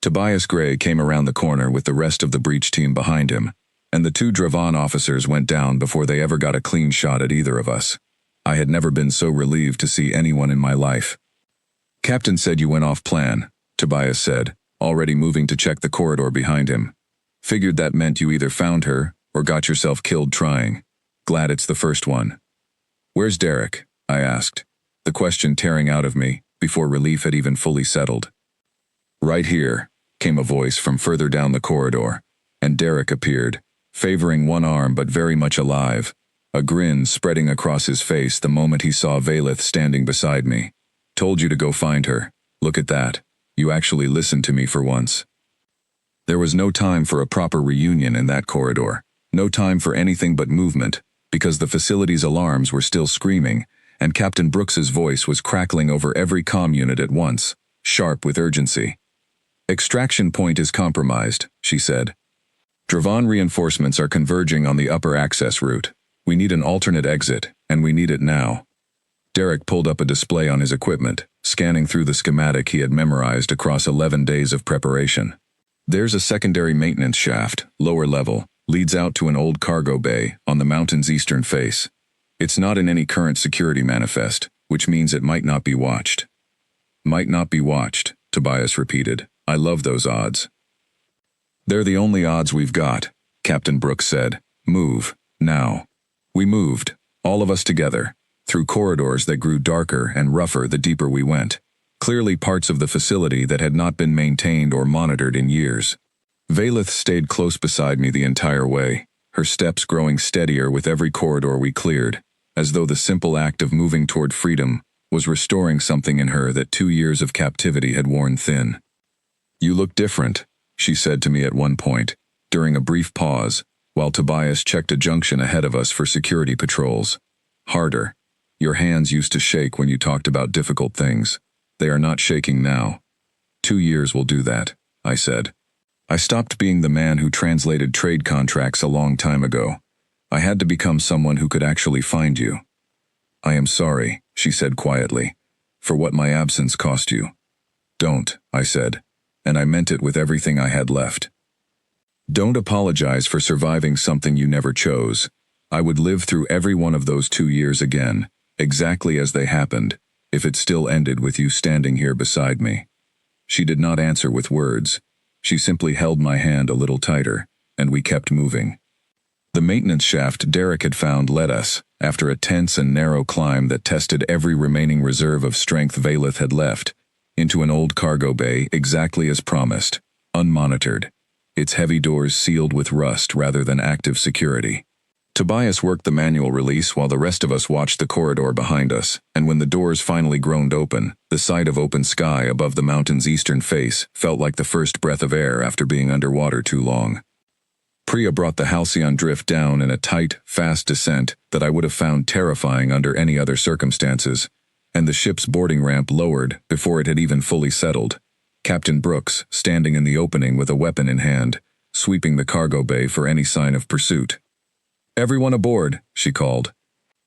[SPEAKER 1] Tobias Gray came around the corner with the rest of the breach team behind him, and the 2 Dravan officers went down before they ever got a clean shot at either of us. I had never been so relieved to see anyone in my life. "Captain said you went off plan," Tobias said, already moving to check the corridor behind him. "Figured that meant you either found her or got yourself killed trying. Glad it's the first one." "Where's Derek?" I asked, the question tearing out of me before relief had even fully settled. "Right here," came a voice from further down the corridor, and Derek appeared, favoring one arm but very much alive, a grin spreading across his face the moment he saw Valeth standing beside me. "Told you to go find her. Look at that. You actually listened to me for once." There was no time for a proper reunion in that corridor. No time for anything but movement, because the facility's alarms were still screaming, and Captain Brooks's voice was crackling over every comm unit at once, sharp with urgency. "Extraction point is compromised," she said. "Dravan reinforcements are converging on the upper access route. We need an alternate exit, and we need it now." Derek pulled up a display on his equipment, scanning through the schematic he had memorized across 11 days of preparation. "There's a secondary maintenance shaft, lower level, leads out to an old cargo bay on the mountain's eastern face. It's not in any current security manifest, which means it might not be watched." "Might not be watched," Tobias repeated. "I love those odds." "They're the only odds we've got," Captain Brooks said. "Move, now." We moved, all of us together, through corridors that grew darker and rougher the deeper we went, clearly parts of the facility that had not been maintained or monitored in years. Valeth stayed close beside me the entire way, her steps growing steadier with every corridor we cleared, as though the simple act of moving toward freedom was restoring something in her that 2 years of captivity had worn thin. "You look different," she said to me at one point, during a brief pause, while Tobias checked a junction ahead of us for security patrols. "Harder. Your hands used to shake when you talked about difficult things. They are not shaking now." 2 years will do that," I said. "I stopped being the man who translated trade contracts a long time ago. I had to become someone who could actually find you." "I am sorry," she said quietly, "for what my absence cost you." "Don't," I said, and I meant it with everything I had left. "Don't apologize for surviving something you never chose. I would live through every one of those 2 years again, exactly as they happened, if it still ended with you standing here beside me." She did not answer with words. She simply held my hand a little tighter, and we kept moving. The maintenance shaft Derek had found led us, after a tense and narrow climb that tested every remaining reserve of strength Valeth had left, into an old cargo bay exactly as promised, unmonitored, its heavy doors sealed with rust rather than active security. Tobias worked the manual release while the rest of us watched the corridor behind us, and when the doors finally groaned open, the sight of open sky above the mountain's eastern face felt like the first breath of air after being underwater too long. Priya brought the Halcyon drift down in a tight, fast descent that I would have found terrifying under any other circumstances, and the ship's boarding ramp lowered before it had even fully settled, Captain Brooks standing in the opening with a weapon in hand, sweeping the cargo bay for any sign of pursuit. "Everyone aboard," she called.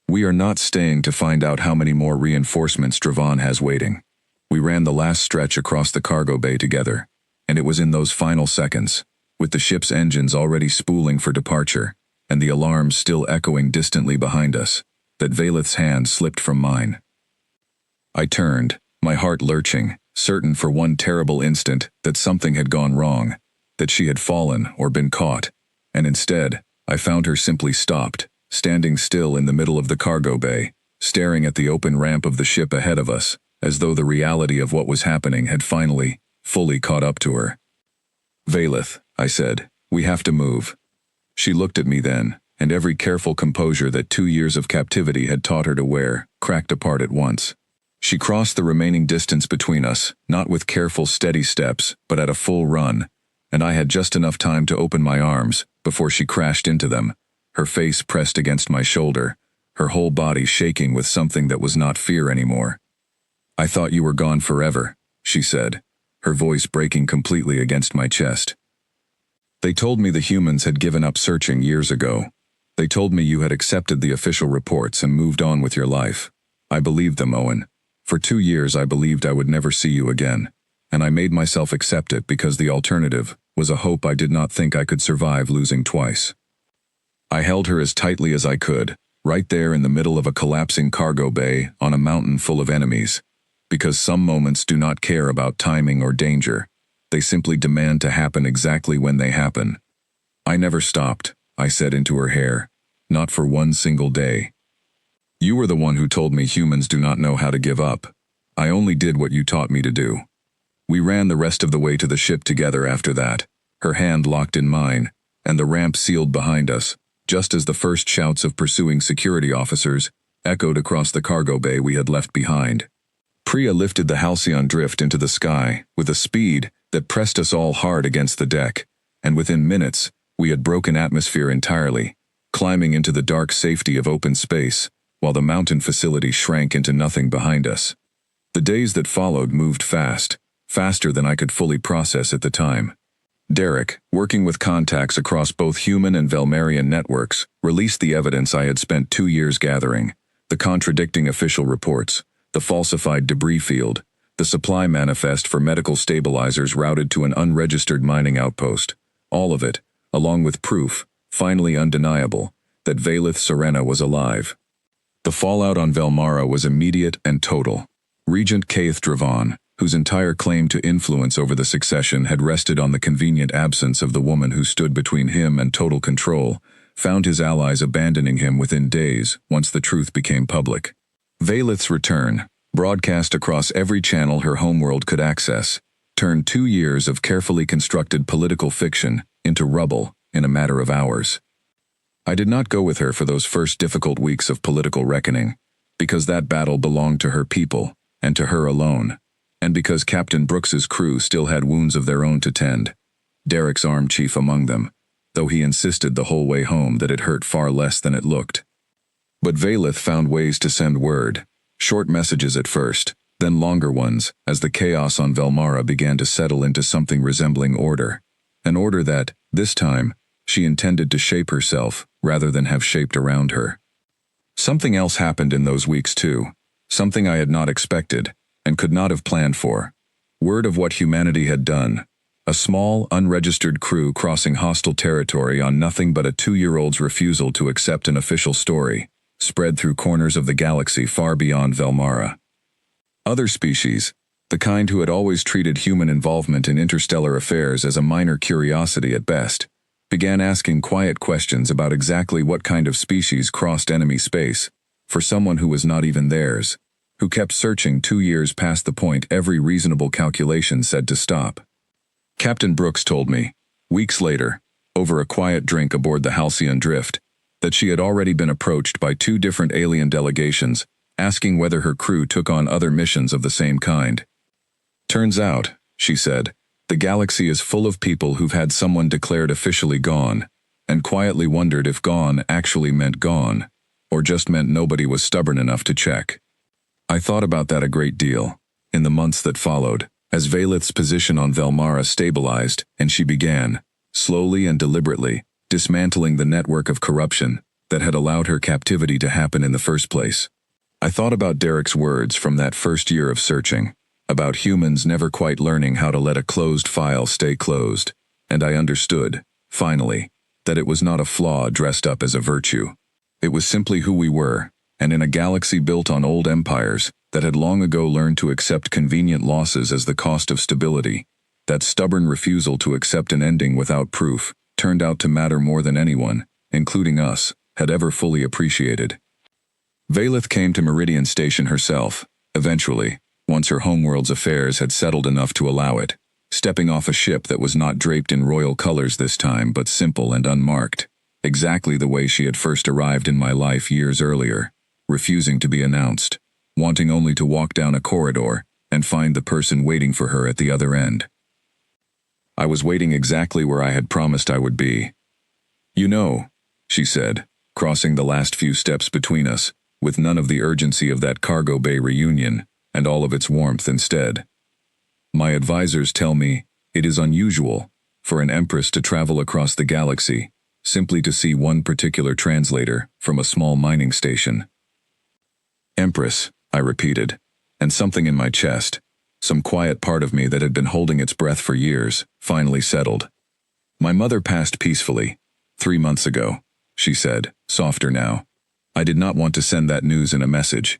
[SPEAKER 1] "We are not staying to find out how many more reinforcements Dravan has waiting." We ran the last stretch across the cargo bay together, and it was in those final seconds, with the ship's engines already spooling for departure, and the alarms still echoing distantly behind us, that Valeth's hand slipped from mine. I turned, my heart lurching, certain for one terrible instant that something had gone wrong, that she had fallen or been caught, and instead, I found her simply stopped, standing still in the middle of the cargo bay, staring at the open ramp of the ship ahead of us, as though the reality of what was happening had finally, fully caught up to her. "Valeth," I said, "we have to move." She looked at me then, and every careful composure that 2 years of captivity had taught her to wear cracked apart at once. She crossed the remaining distance between us, not with careful, steady steps, but at a full run, and I had just enough time to open my arms before she crashed into them, her face pressed against my shoulder, her whole body shaking with something that was not fear anymore. "I thought you were gone forever," she said, her voice breaking completely against my chest. "They told me the humans had given up searching years ago. They told me you had accepted the official reports and moved on with your life. I believed them, Owen. For 2 years I believed I would never see you again, and I made myself accept it because the alternative was a hope I did not think I could survive losing twice." I held her as tightly as I could, right there in the middle of a collapsing cargo bay on a mountain full of enemies, because some moments do not care about timing or danger. They simply demand to happen exactly when they happen. "I never stopped," I said into her hair, "not for one single day. You were the one who told me humans do not know how to give up. I only did what you taught me to do." We ran the rest of the way to the ship together after that, her hand locked in mine, and the ramp sealed behind us, just as the first shouts of pursuing security officers echoed across the cargo bay we had left behind. Priya lifted the Halcyon drift into the sky with a speed that pressed us all hard against the deck, and within minutes, we had broken atmosphere entirely, climbing into the dark safety of open space, while the mountain facility shrank into nothing behind us. The days that followed moved fast, faster than I could fully process at the time. Derek, working with contacts across both human and Velmarian networks, released the evidence I had spent 2 years gathering, the contradicting official reports, the falsified debris field, the supply manifest for medical stabilizers routed to an unregistered mining outpost, all of it, along with proof, finally undeniable, that Valith Serena was alive. The fallout on Velmara was immediate and total. Regent Kaith Dravon, whose entire claim to influence over the succession had rested on the convenient absence of the woman who stood between him and total control, found his allies abandoning him within days once the truth became public. Valith's return, broadcast across every channel her homeworld could access, turned 2 years of carefully constructed political fiction into rubble in a matter of hours. I did not go with her for those first difficult weeks of political reckoning, because that battle belonged to her people, and to her alone, and because Captain Brooks's crew still had wounds of their own to tend, Derek's arm chief among them, though he insisted the whole way home that it hurt far less than it looked. But Valith found ways to send word, short messages at first, then longer ones, as the chaos on Velmara began to settle into something resembling order, an order that, this time, she intended to shape herself rather than have shaped around her. Something else happened in those weeks too, something I had not expected, and could not have planned for. Word of what humanity had done. A small, unregistered crew crossing hostile territory on nothing but a 2-year-old's refusal to accept an official story, spread through corners of the galaxy far beyond Velmara. Other species, the kind who had always treated human involvement in interstellar affairs as a minor curiosity at best, began asking quiet questions about exactly what kind of species crossed enemy space, for someone who was not even theirs, who kept searching 2 years past the point every reasonable calculation said to stop. Captain Brooks told me, weeks later, over a quiet drink aboard the Halcyon Drift, that she had already been approached by 2 different alien delegations, asking whether her crew took on other missions of the same kind. Turns out, she said, the galaxy is full of people who've had someone declared officially gone, and quietly wondered if gone actually meant gone, or just meant nobody was stubborn enough to check. I thought about that a great deal, in the months that followed, as Valith's position on Velmara stabilized and she began, slowly and deliberately, dismantling the network of corruption that had allowed her captivity to happen in the first place. I thought about Derek's words from that first year of searching, about humans never quite learning how to let a closed file stay closed, and I understood, finally, that it was not a flaw dressed up as a virtue. It was simply who we were, and in a galaxy built on old empires that had long ago learned to accept convenient losses as the cost of stability, that stubborn refusal to accept an ending without proof turned out to matter more than anyone, including us, had ever fully appreciated. Valith came to Meridian Station herself, eventually, once her homeworld's affairs had settled enough to allow it, stepping off a ship that was not draped in royal colors this time but simple and unmarked, exactly the way she had first arrived in my life years earlier, refusing to be announced, wanting only to walk down a corridor and find the person waiting for her at the other end. I was waiting exactly where I had promised I would be. "You know," she said, crossing the last few steps between us, with none of the urgency of that cargo bay reunion, and all of its warmth instead. "My advisors tell me it is unusual for an empress to travel across the galaxy simply to see one particular translator from a small mining station." "Empress," I repeated, and something in my chest, some quiet part of me that had been holding its breath for years, finally settled. "My mother passed peacefully, 3 months ago," she said, softer now. I did not want to send that news in a message.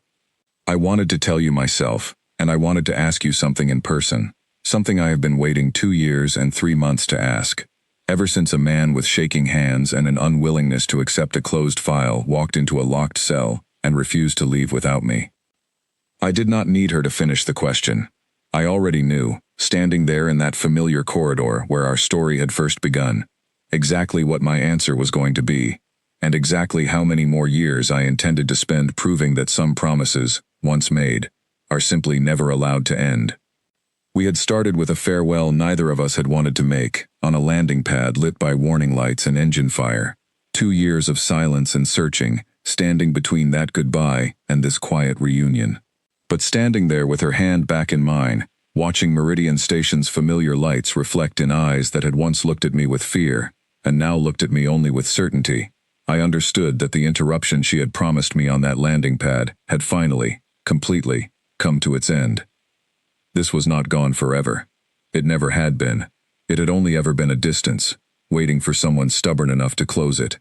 [SPEAKER 1] "I wanted to tell you myself, and I wanted to ask you something in person, something I have been waiting 2 years and 3 months to ask, ever since a man with shaking hands and an unwillingness to accept a closed file walked into a locked cell and refused to leave without me." I did not need her to finish the question. I already knew, standing there in that familiar corridor where our story had first begun, exactly what my answer was going to be, and exactly how many more years I intended to spend proving that some promises, once made, are simply never allowed to end. We had started with a farewell neither of us had wanted to make, on a landing pad lit by warning lights and engine fire. 2 years of silence and searching, standing between that goodbye and this quiet reunion. But standing there with her hand back in mine, watching Meridian Station's familiar lights reflect in eyes that had once looked at me with fear, and now looked at me only with certainty, I understood that the interruption she had promised me on that landing pad had finally, completely, come to its end. This was not gone forever. It never had been. It had only ever been a distance, waiting for someone stubborn enough to close it.